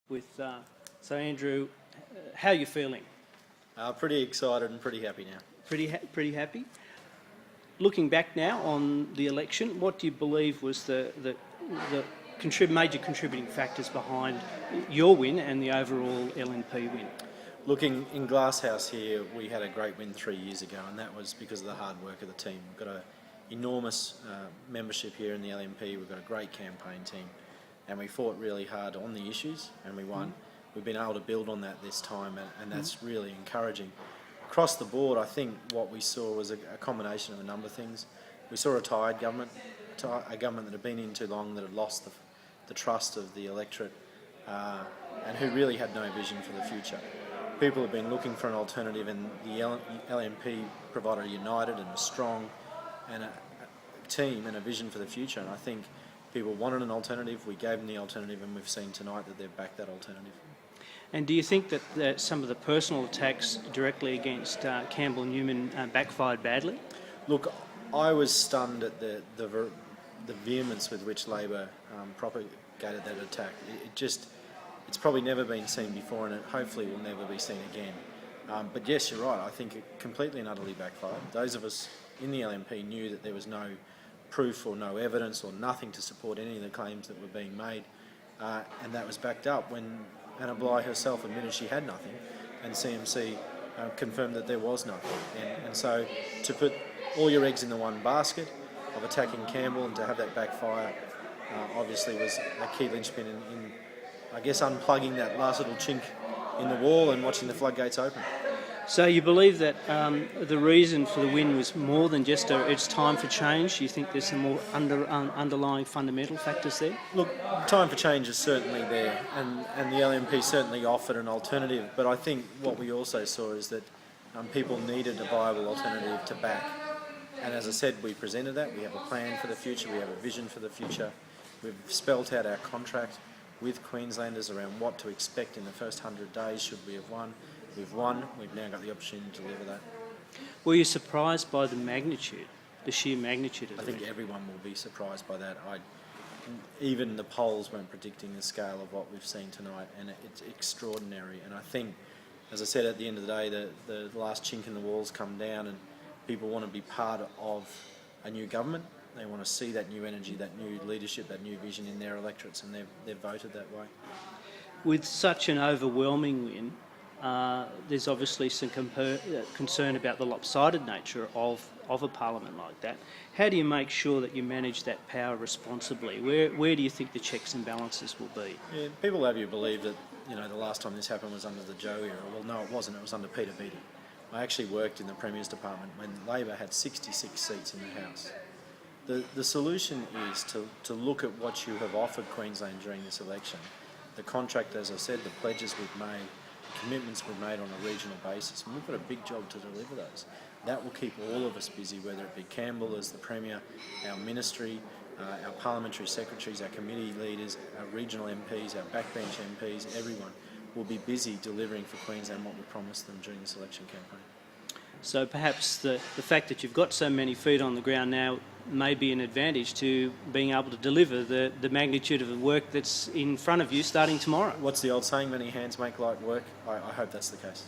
So Andrew, how are you feeling? Pretty excited and pretty happy now. Pretty happy. Looking back now on the election, what do you believe was the major contributing factors behind your win and the overall LNP win? Looking in Glasshouse here, we had a great win 3 years ago, and that was because of the hard work of the team. We've got an enormous membership here in the LNP. We've got a great campaign team, and we fought really hard on the issues, and we won. We've been able to build on that this time, and that's really encouraging. Across the board, I think what we saw was a combination of a number of things. We saw a tired government, a government that had been in too long, that had lost the trust of the electorate, and who really had no vision for the future. People have been looking for an alternative, and the LNP provided a united and a strong and a team and a vision for the future. And I think people wanted an alternative. We gave them the alternative, and we've seen tonight that they've backed that alternative. And do you think that some of the personal attacks directly against Campbell Newman backfired badly? Look, I was stunned at the vehemence with which Labor propagated that attack. It's probably never been seen before, and it hopefully will never be seen again. But yes, you're right. I think it completely and utterly backfired. Those of us in the LNP knew that there was no proof or no evidence or nothing to support any of the claims that were being made, and that was backed up when Anna Bligh herself admitted she had nothing, and CMC confirmed that there was nothing. And so to put all your eggs in the one basket of attacking Campbell and to have that backfire obviously was a key linchpin in, I guess, unplugging that last little chink in the wall and watching the floodgates open. So you believe that the reason for the win was more than just it's time for change? You think there's some more underlying fundamental factors there? Look, time for change is certainly there, and the LNP certainly offered an alternative, but I think what we also saw is that people needed a viable alternative to back. And as I said, we presented that. We have a plan for the future, we have a vision for the future. We've spelt out our contract with Queenslanders around what to expect in the first 100 days should we have won. We've won. We've now got the opportunity to deliver that. Were you surprised by the magnitude, the sheer magnitude of it? I think everyone will be surprised by that. Even the polls weren't predicting the scale of what we've seen tonight, and it's extraordinary. And I think, as I said, at the end of the day, the last chink in the wall's come down, and people want to be part of a new government. They want to see that new energy, that new leadership, that new vision in their electorates, and they've voted that way. With such an overwhelming win, there's obviously some concern about the lopsided nature of a parliament like that. How do you make sure that you manage that power responsibly? Where do you think the checks and balances will be? Yeah, people have you believe that the last time this happened was under the Joe era. Well, no, it wasn't. It was under Peter Beattie. I actually worked in the Premier's department when Labor had 66 seats in the House. The solution is to look at what you have offered Queensland during this election. The contract, as I said, the pledges we've made, commitments we've made on a regional basis, and we've got a big job to deliver those. That will keep all of us busy, whether it be Campbell as the Premier, our ministry, our parliamentary secretaries, our committee leaders, our regional MPs, our backbench MPs, everyone will be busy delivering for Queensland what we promised them during this election campaign. So perhaps the fact that you've got so many feet on the ground now may be an advantage to being able to deliver the magnitude of the work that's in front of you starting tomorrow. What's the old saying, many hands make light work? I hope that's the case.